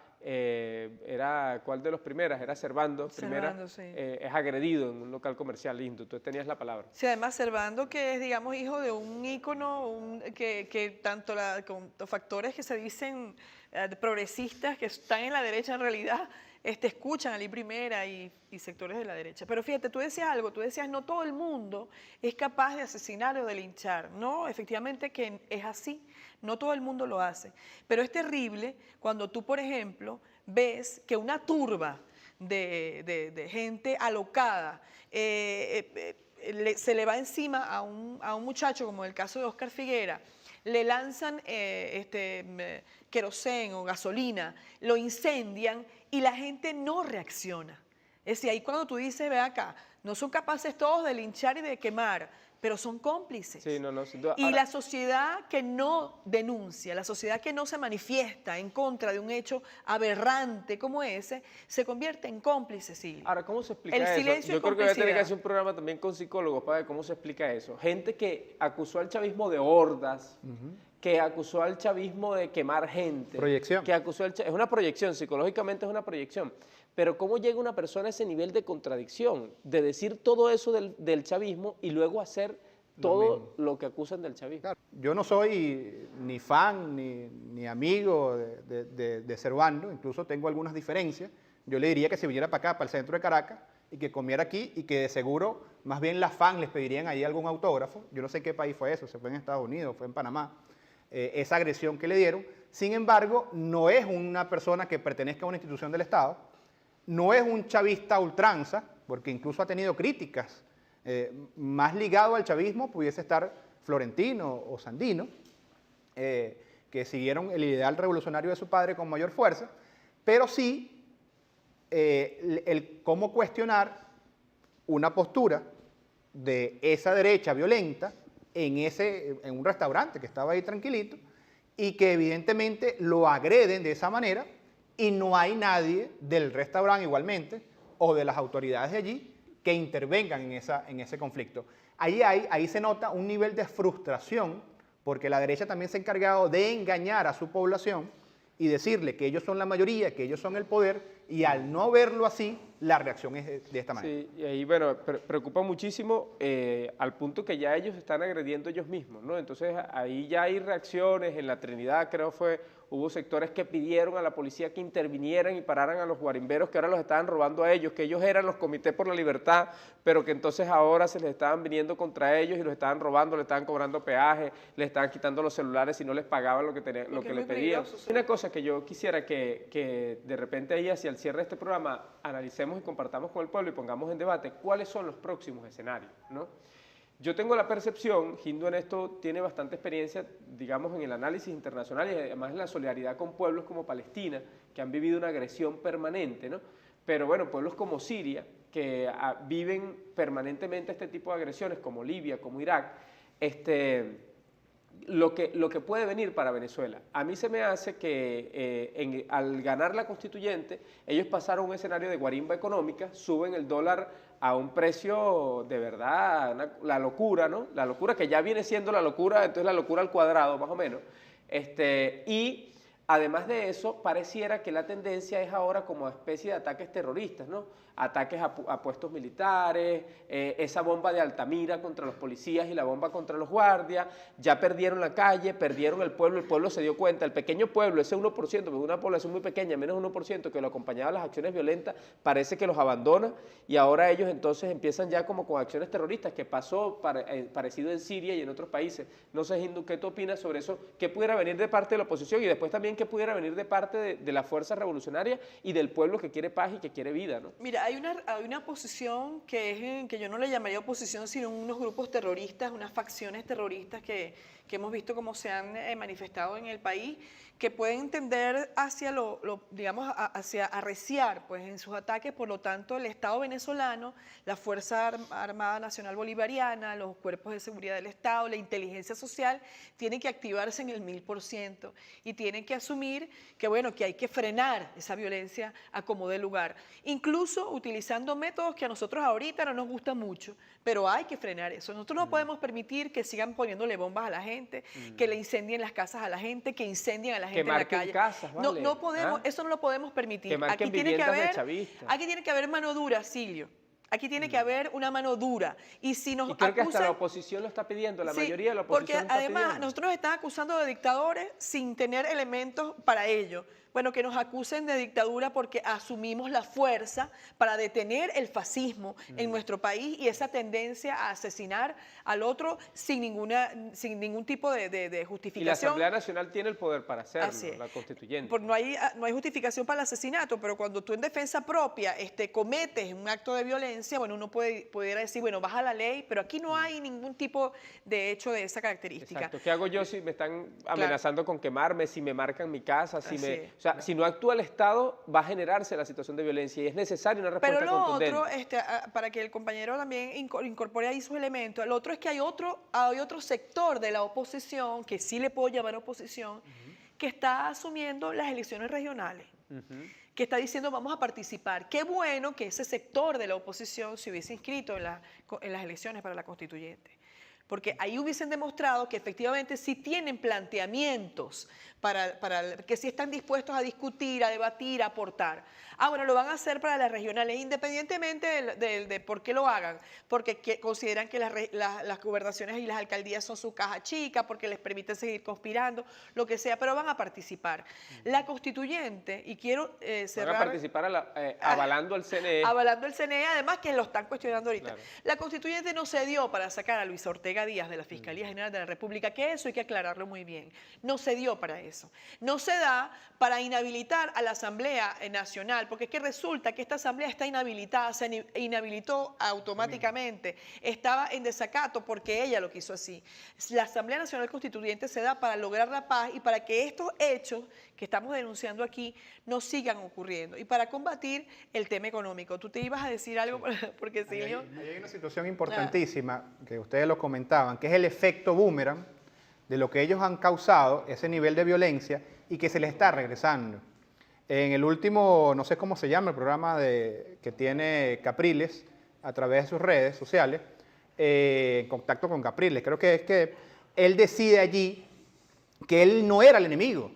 de los primeras? Era Servando, primera, sí. Es agredido en un local comercial. Hindu, tú tenías la palabra. Sí, además Servando, que es, digamos, hijo de un ícono, que tanto con los factores que se dicen progresistas, que están en la derecha en realidad, escuchan a Ley Primera y sectores de la derecha. Pero fíjate, tú decías algo, tú decías, no todo el mundo es capaz de asesinar o de linchar. No, efectivamente que es así, no todo el mundo lo hace. Pero es terrible cuando tú, por ejemplo, ves que una turba de gente alocada se le va encima a un muchacho, como el caso de Oscar Figuera, le lanzan queroseno o gasolina, lo incendian y la gente no reacciona. Es decir, ahí cuando tú dices, ve acá, no son capaces todos de linchar y de quemar, pero son cómplices. Sí, no, sin duda. Y la sociedad que no denuncia, la sociedad que no se manifiesta en contra de un hecho aberrante como ese, se convierte en cómplice, Silvia. Ahora, ¿cómo se explica El eso? silencio Yo y creo que voy a tener que complicidad. hacer un programa también con psicólogos para ver cómo se explica eso. Gente que acusó al chavismo de hordas, que acusó al chavismo de quemar gente. Proyección. Que acusó es una proyección, psicológicamente es una proyección. Pero ¿cómo llega una persona a ese nivel de contradicción, de decir todo eso del chavismo y luego hacer todo lo que acusan del chavismo? Claro, yo no soy ni fan ni amigo de Servando, incluso tengo algunas diferencias. Yo le diría que se viniera para acá, para el centro de Caracas, y que comiera aquí, y que de seguro más bien las fans les pedirían ahí algún autógrafo. Yo no sé qué país fue eso, se fue en Estados Unidos, fue en Panamá, esa agresión que le dieron. Sin embargo, no es una persona que pertenezca a una institución del Estado, no es un chavista a ultranza, porque incluso ha tenido críticas. Más ligado al chavismo pudiese estar Florentino o Sandino, que siguieron el ideal revolucionario de su padre con mayor fuerza, pero sí el cómo cuestionar una postura de esa derecha violenta en un restaurante que estaba ahí tranquilito y que evidentemente lo agreden de esa manera y no hay nadie del restaurante igualmente o de las autoridades de allí que intervengan en ese conflicto. Ahí se nota un nivel de frustración porque la derecha también se ha encargado de engañar a su población y decirle que ellos son la mayoría, que ellos son el poder, y al no verlo así, la reacción es de esta manera. Sí, y ahí, bueno, preocupa muchísimo al punto que ya ellos están agrediendo ellos mismos, ¿no? Entonces, ahí ya hay reacciones, en la Trinidad hubo sectores que pidieron a la policía que intervinieran y pararan a los guarimberos que ahora los estaban robando a ellos, que ellos eran los comités por la libertad, pero que entonces ahora se les estaban viniendo contra ellos y los estaban robando, le estaban cobrando peaje, les estaban quitando los celulares y no les pagaban lo que les pedían. Una cosa que yo quisiera que de repente ahí hacia el cierre de este programa analicemos y compartamos con el pueblo y pongamos en debate cuáles son los próximos escenarios, ¿no? Yo tengo la percepción, Hindú en esto tiene bastante experiencia, digamos, en el análisis internacional y además en la solidaridad con pueblos como Palestina, que han vivido una agresión permanente, ¿no? Pero bueno, pueblos como Siria, que viven permanentemente este tipo de agresiones, como Libia, como Irak, lo que puede venir para Venezuela. A mí se me hace que al ganar la constituyente, ellos pasaron un escenario de guarimba económica, suben el dólar a un precio de verdad, la locura, ¿no? La locura que ya viene siendo la locura, entonces la locura al cuadrado, más o menos. Y además de eso, pareciera que la tendencia es ahora como especie de ataques terroristas, ¿no? Ataques a puestos militares, esa bomba de Altamira contra los policías y la bomba contra los guardias, ya perdieron la calle, perdieron el pueblo se dio cuenta, el pequeño pueblo, ese 1%, porque una población muy pequeña, menos 1%, que lo acompañaba a las acciones violentas, parece que los abandona y ahora ellos entonces empiezan ya como con acciones terroristas, que pasó parecido en Siria y en otros países. No sé, Hindú, ¿qué tú opinas sobre eso? ¿Qué pudiera venir de parte de la oposición y después también qué pudiera venir de parte de la fuerza revolucionaria y del pueblo que quiere paz y que quiere vida, ¿no? Mira, hay una oposición que yo no le llamaría oposición, sino unos grupos terroristas, unas facciones terroristas que hemos visto cómo se han manifestado en el país, que pueden tender hacia digamos, hacia arreciar pues, en sus ataques. Por lo tanto, el Estado venezolano, la Fuerza Armada Nacional Bolivariana, los cuerpos de seguridad del Estado, la inteligencia social, tienen que activarse en el 1000% y tienen que asumir que, bueno, que hay que frenar esa violencia a como dé lugar, incluso utilizando métodos que a nosotros ahorita no nos gustan mucho, pero hay que frenar eso. Nosotros no podemos permitir que sigan poniéndole bombas a la gente, que le incendien las casas a la gente, que incendien a la gente en la calle. Casas, ¿vale? No podemos, eso no lo podemos permitir. Que marquen viviendas de chavistas. Aquí tiene que haber mano dura, Silvio. Aquí tiene que haber una mano dura. Y si nos creo que hasta la oposición lo está pidiendo, la mayoría de la oposición porque lo está además pidiendo. nosotros nos están acusando de dictadores sin tener elementos para ello. Bueno, que nos acusen de dictadura porque asumimos la fuerza para detener el fascismo en nuestro país y esa tendencia a asesinar al otro sin ningún tipo de justificación. Y la Asamblea Nacional tiene el poder para hacerlo, Así es. la constituyente. No hay justificación para el asesinato, pero cuando tú en defensa propia cometes un acto de violencia, bueno, uno pudiera decir, bueno, baja la ley, pero aquí no hay ningún tipo de hecho de esa característica. Exacto. ¿Qué hago yo si me están amenazando con quemarme, si me marcan mi casa, O sea, si no actúa el Estado, va a generarse la situación de violencia y es necesaria una respuesta contundente. Pero lo otro, para que el compañero también incorpore ahí sus elementos, el otro es que hay otro sector de la oposición, que sí le puedo llamar oposición, que está asumiendo las elecciones regionales. Que está diciendo vamos a participar. Qué bueno que ese sector de la oposición se hubiese inscrito en las elecciones para la constituyente. Porque ahí hubiesen demostrado que efectivamente sí tienen planteamientos que sí están dispuestos a discutir, a debatir, a aportar. Ahora lo van a hacer para las regionales, independientemente de por qué lo hagan, porque consideran que las gobernaciones y las alcaldías son su caja chica, porque les permite seguir conspirando, lo que sea, pero van a participar. La constituyente, y quiero cerrar... Van a participar avalando al CNE. Avalando el CNE, además que lo están cuestionando ahorita. Claro. La constituyente no se dio para sacar a Luis Ortega Díaz de la Fiscalía General de la República, que eso hay que aclararlo muy bien. No se dio para eso. No se da para inhabilitar a la Asamblea Nacional, porque es que resulta que esta Asamblea está inhabilitada, se inhabilitó automáticamente, estaba en desacato porque ella lo quiso así. La Asamblea Nacional Constituyente se da para lograr la paz y para que estos hechos que estamos denunciando aquí no sigan ocurriendo y para combatir el tema económico. ¿Tú te ibas a decir algo? Porque Silvio... Ahí hay una situación importantísima que ustedes lo comentaban, que es el efecto boomerang de lo que ellos han causado, ese nivel de violencia, y que se les está regresando. En el último, no sé cómo se llama, el programa que tiene Capriles a través de sus redes sociales, en contacto con Capriles, creo que es que él decide allí que él no era el enemigo,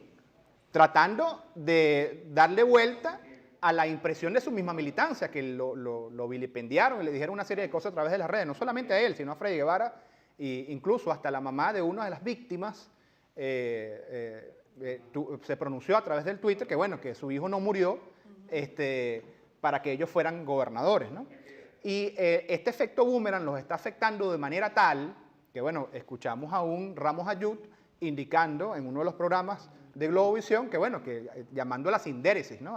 tratando de darle vuelta a la impresión de su misma militancia, que lo vilipendiaron y le dijeron una serie de cosas a través de las redes, no solamente a él, sino a Freddy Guevara, e incluso hasta la mamá de una de las víctimas se pronunció a través del Twitter que bueno, que su hijo no murió para que ellos fueran gobernadores, ¿no? Y este efecto boomerang los está afectando de manera tal que bueno, escuchamos a un Ramos Ayud indicando en uno de los programas de Globovisión que bueno, que llamando a la sindéresis, ¿no?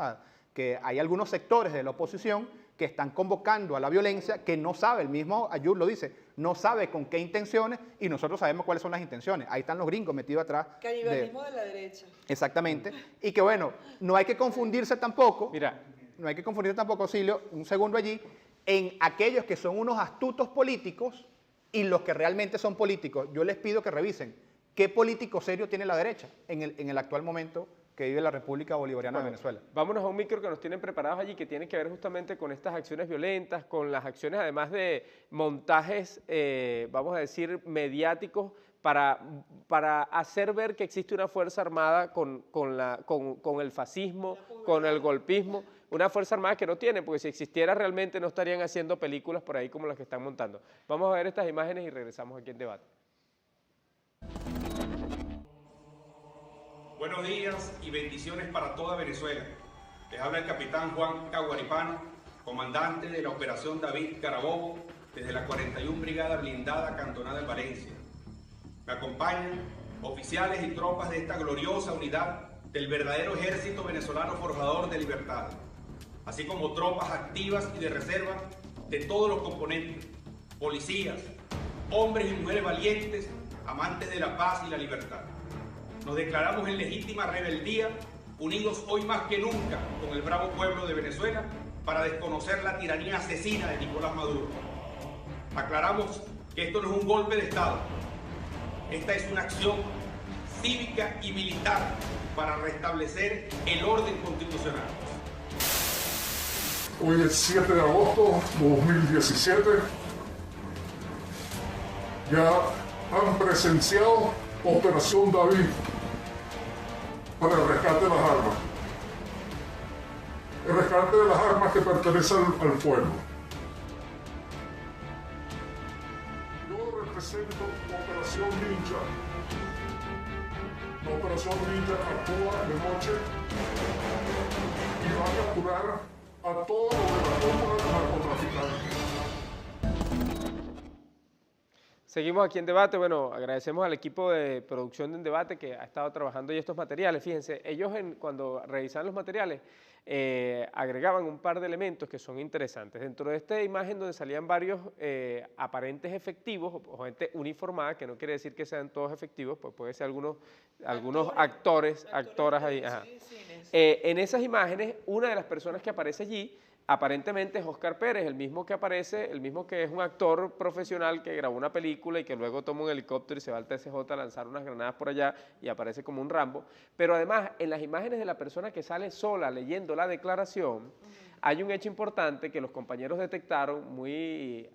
Que hay algunos sectores de la oposición que están convocando a la violencia, que no sabe, el mismo Ayud lo dice, no sabe con qué intenciones y nosotros sabemos cuáles son las intenciones. Ahí están los gringos metidos atrás. Canibalismo de la derecha. Exactamente. Y que bueno, no hay que confundirse tampoco, Mira, no hay que confundirse tampoco, Silvio, un segundo allí, en aquellos que son unos astutos políticos y los que realmente son políticos. Yo les pido que revisen qué político serio tiene la derecha en el actual momento que vive la República Bolivariana de Venezuela. Vámonos a un micro que nos tienen preparados allí que tiene que ver justamente con estas acciones violentas, con las acciones además de montajes, vamos a decir, mediáticos para hacer ver que existe una fuerza armada con el fascismo, con el golpismo, una fuerza armada que no tiene, porque si existiera realmente no estarían haciendo películas por ahí como las que están montando. Vamos a ver estas imágenes y regresamos aquí en debate. Buenos días y bendiciones para toda Venezuela. Les habla el capitán Juan Caguaripano, comandante de la Operación David Carabobo, desde la 41 Brigada Blindada Cantonada en Valencia. Me acompañan oficiales y tropas de esta gloriosa unidad del verdadero ejército venezolano forjador de libertad, así como tropas activas y de reserva de todos los componentes, policías, hombres y mujeres valientes, amantes de la paz y la libertad. Nos declaramos en legítima rebeldía, unidos hoy más que nunca con el bravo pueblo de Venezuela para desconocer la tiranía asesina de Nicolás Maduro. Aclaramos que esto no es un golpe de Estado, esta es una acción cívica y militar para restablecer el orden constitucional. Hoy es 7 de agosto de 2017. Ya han presenciado Operación David para el rescate de las armas. El rescate de las armas que pertenecen al pueblo. Yo represento Operación Ninja. La Operación Ninja actúa de noche y va a capturar a todos los de la cúpula de narcotraficantes. Seguimos aquí en debate. Bueno, agradecemos al equipo de producción de En Debate que ha estado trabajando ya estos materiales. Fíjense, ellos cuando revisaban los materiales agregaban un par de elementos que son interesantes. Dentro de esta imagen donde salían varios aparentes efectivos o gente uniformada, que no quiere decir que sean todos efectivos, pues puede ser algunos actoras ahí. Ajá. En esas imágenes, una de las personas que aparece allí Aparentemente es Oscar Pérez, el mismo que aparece, el mismo que es un actor profesional que grabó una película y que luego toma un helicóptero y se va al TSJ a lanzar unas granadas por allá y aparece como un Rambo. Pero además, en las imágenes de la persona que sale sola leyendo la declaración, hay un hecho importante que los compañeros detectaron, muy,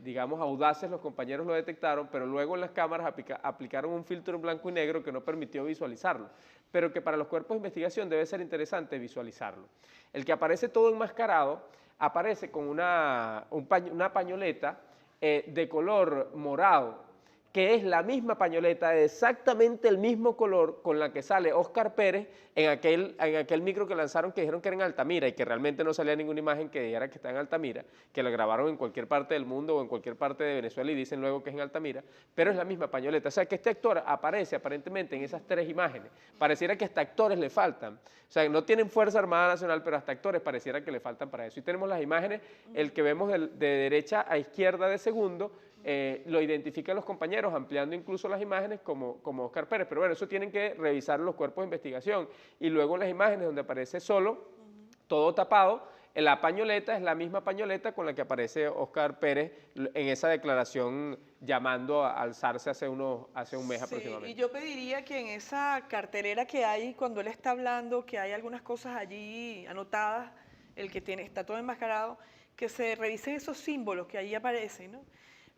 digamos, audaces los compañeros lo detectaron, pero luego en las cámaras aplicaron un filtro en blanco y negro que no permitió visualizarlo, pero que para los cuerpos de investigación debe ser interesante visualizarlo. El que aparece todo enmascarado aparece con una pañoleta de color morado, que es la misma pañoleta de exactamente el mismo color con la que sale Oscar Pérez en aquel micro que lanzaron que dijeron que era en Altamira y que realmente no salía ninguna imagen que dijera que está en Altamira, que lo grabaron en cualquier parte del mundo o en cualquier parte de Venezuela y dicen luego que es en Altamira, pero es la misma pañoleta. O sea que este actor aparece aparentemente en esas 3 imágenes. Pareciera que hasta actores le faltan. O sea, no tienen Fuerza Armada Nacional, pero hasta actores pareciera que le faltan para eso. Y tenemos las imágenes, el que vemos de derecha a izquierda de segundo, lo identifican los compañeros, ampliando incluso las imágenes como Oscar Pérez. Pero bueno, eso tienen que revisar los cuerpos de investigación. Y luego las imágenes donde aparece solo, todo tapado, la pañoleta es la misma pañoleta con la que aparece Oscar Pérez en esa declaración llamando a alzarse hace un mes aproximadamente. Y yo pediría que en esa cartelera que hay, cuando él está hablando, que hay algunas cosas allí anotadas, el que está todo enmascarado, que se revisen esos símbolos que allí aparecen, ¿no?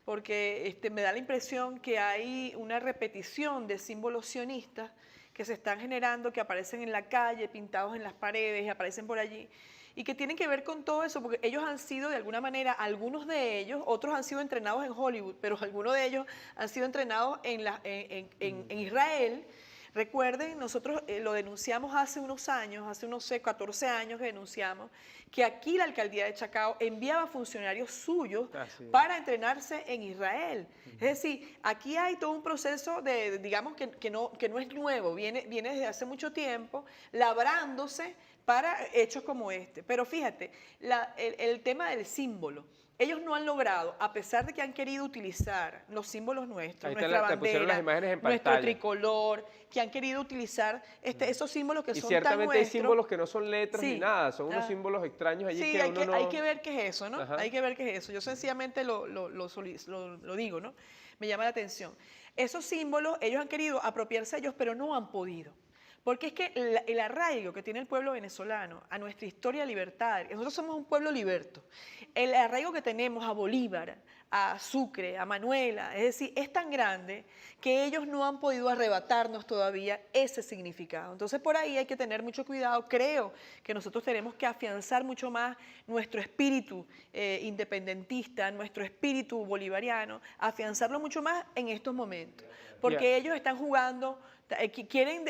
Porque me da la impresión que hay una repetición de símbolos sionistas que se están generando, que aparecen en la calle, pintados en las paredes, y aparecen por allí, y que tienen que ver con todo eso, porque ellos han sido de alguna manera, algunos de ellos, otros han sido entrenados en Hollywood, pero algunos de ellos han sido entrenados en Israel. Recuerden, nosotros lo denunciamos hace unos años, hace unos 14 años que denunciamos, que aquí la alcaldía de Chacao enviaba funcionarios suyos para entrenarse en Israel. Es decir, aquí hay todo un proceso de, digamos, que no es nuevo, viene desde hace mucho tiempo, labrándose para hechos como este. Pero fíjate, el tema del símbolo. Ellos no han logrado, a pesar de que han querido utilizar los símbolos nuestros, nuestra bandera, las imágenes en nuestro pantalla. Tricolor, que han querido utilizar esos símbolos que son tan ciertamente nuestros. hay símbolos que no son letras Sí. ni nada, son unos símbolos extraños allí que uno no... hay que ver qué es eso, ¿no? Ajá. Hay que ver qué es eso. Yo sencillamente lo digo, ¿no? Me llama la atención. Esos símbolos, ellos han querido apropiarse de ellos, pero no han podido. Porque es que el arraigo que tiene el pueblo venezolano a nuestra historia libertaria, nosotros somos un pueblo liberto, el arraigo que tenemos a Bolívar, a Sucre, a Manuela, es decir, es tan grande que ellos no han podido arrebatarnos todavía ese significado. Entonces por ahí hay que tener mucho cuidado. Creo que nosotros tenemos que afianzar mucho más nuestro espíritu independentista, nuestro espíritu bolivariano, afianzarlo mucho más en estos momentos, porque ellos están jugando... Quieren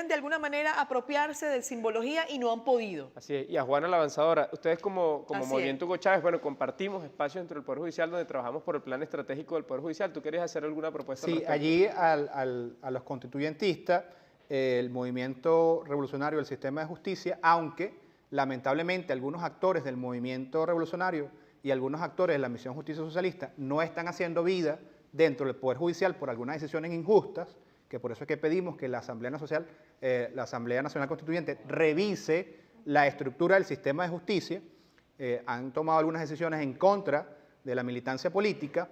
de alguna manera apropiarse de simbología y no han podido. Así es. Y a Juana la Avanzadora, ustedes como Así Movimiento Hugo Chávez, bueno, compartimos espacios dentro del Poder Judicial donde trabajamos por el plan estratégico del Poder Judicial. ¿Tú querías hacer alguna propuesta? Sí, allí a los constituyentistas, el movimiento revolucionario del sistema de justicia, aunque lamentablemente algunos actores del movimiento revolucionario y algunos actores de la misión Justicia Socialista no están haciendo vida dentro del Poder Judicial por algunas decisiones injustas, que por eso es que pedimos que la Asamblea Nacional Constituyente revise la estructura del sistema de justicia. Han tomado algunas decisiones en contra de la militancia política,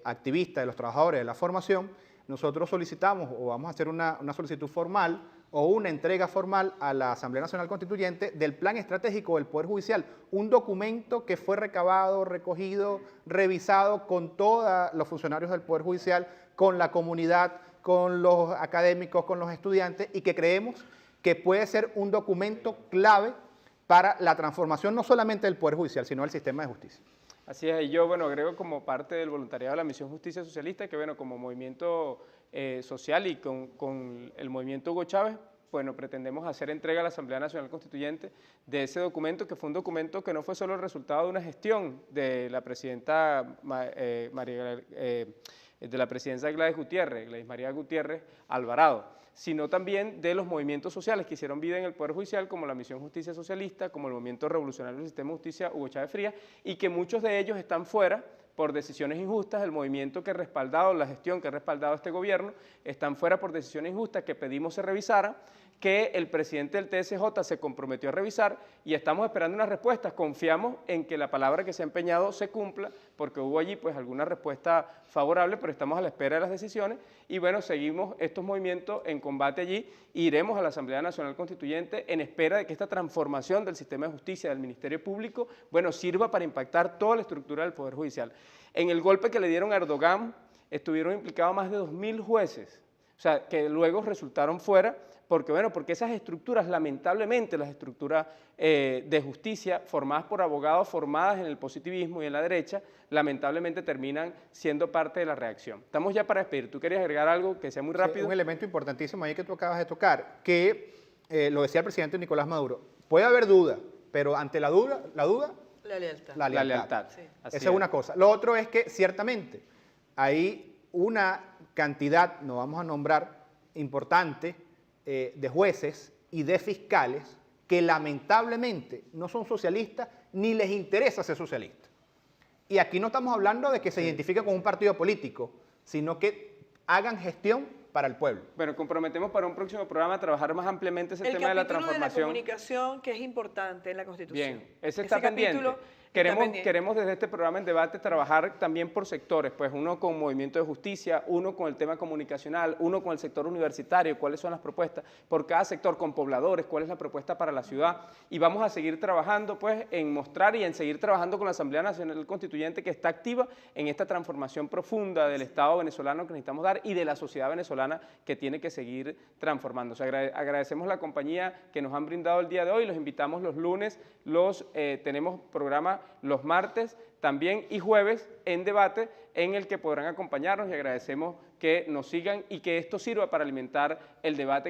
activista de los trabajadores de la formación. Nosotros solicitamos o vamos a hacer una solicitud formal o una entrega formal a la Asamblea Nacional Constituyente del Plan Estratégico del Poder Judicial, un documento que fue recabado, recogido, revisado con todos los funcionarios del Poder Judicial, con la comunidad, con los académicos, con los estudiantes, y que creemos que puede ser un documento clave para la transformación no solamente del Poder Judicial, sino del sistema de justicia. Así es, y yo, bueno, agrego como parte del voluntariado de la Misión Justicia Socialista, que bueno, como movimiento social y con el movimiento Hugo Chávez, bueno, pretendemos hacer entrega a la Asamblea Nacional Constituyente de ese documento, que fue un documento que no fue solo el resultado de una gestión de la presidenta Gladys María Gutiérrez Alvarado, sino también de los movimientos sociales que hicieron vida en el Poder Judicial, como la Misión Justicia Socialista, como el Movimiento Revolucionario del Sistema de Justicia Hugo Chávez Frías, y que muchos de ellos están fuera por decisiones injustas. El movimiento que ha respaldado, la gestión que ha respaldado este gobierno, están fuera por decisiones injustas que pedimos se revisara, que el presidente del TSJ se comprometió a revisar y estamos esperando unas respuestas. Confiamos en que la palabra que se ha empeñado se cumpla, porque hubo allí pues alguna respuesta favorable, pero estamos a la espera de las decisiones y bueno, seguimos estos movimientos en combate allí e iremos a la Asamblea Nacional Constituyente en espera de que esta transformación del sistema de justicia del Ministerio Público, bueno, sirva para impactar toda la estructura del Poder Judicial. En el golpe que le dieron a Erdogan estuvieron implicados más de 2.000 jueces, o sea, que luego resultaron fuera, porque bueno, porque esas estructuras, lamentablemente las estructuras de justicia formadas por abogados, formadas en el positivismo y en la derecha, lamentablemente terminan siendo parte de la reacción. Estamos ya para despedir. ¿Tú querías agregar algo que sea muy rápido? Sí, un elemento importantísimo ahí que tú acabas de tocar, que lo decía el presidente Nicolás Maduro, puede haber duda, pero ante la duda, La lealtad. la La lealtad. lealtad. Sí. Así Esa es una cosa. Lo otro es que ciertamente hay una cantidad, no vamos a nombrar, importante de jueces y de fiscales que lamentablemente no son socialistas ni les interesa ser socialistas. Y aquí no estamos hablando de que se identifiquen con un partido político, sino que hagan gestión para el pueblo. Bueno, comprometemos para un próximo programa trabajar más ampliamente ese tema de la capítulo de la transformación. comunicación, que es importante en la Constitución. Bien, ese está pendiente. capítulo está Queremos, pendiente. queremos desde este programa en debate trabajar también por sectores, pues uno con movimiento de justicia, uno con el tema comunicacional, uno con el sector universitario, cuáles son las propuestas, por cada sector con pobladores, cuál es la propuesta para la ciudad, y vamos a seguir trabajando pues en mostrar y en seguir trabajando con la Asamblea Nacional Constituyente que está activa en esta transformación profunda del Estado venezolano que necesitamos dar y de la sociedad venezolana que tiene que seguir transformándose. Agradecemos la compañía que nos han brindado el día de hoy, los invitamos los lunes, tenemos programa los martes también y jueves en debate en el que podrán acompañarnos y agradecemos que nos sigan y que esto sirva para alimentar el debate.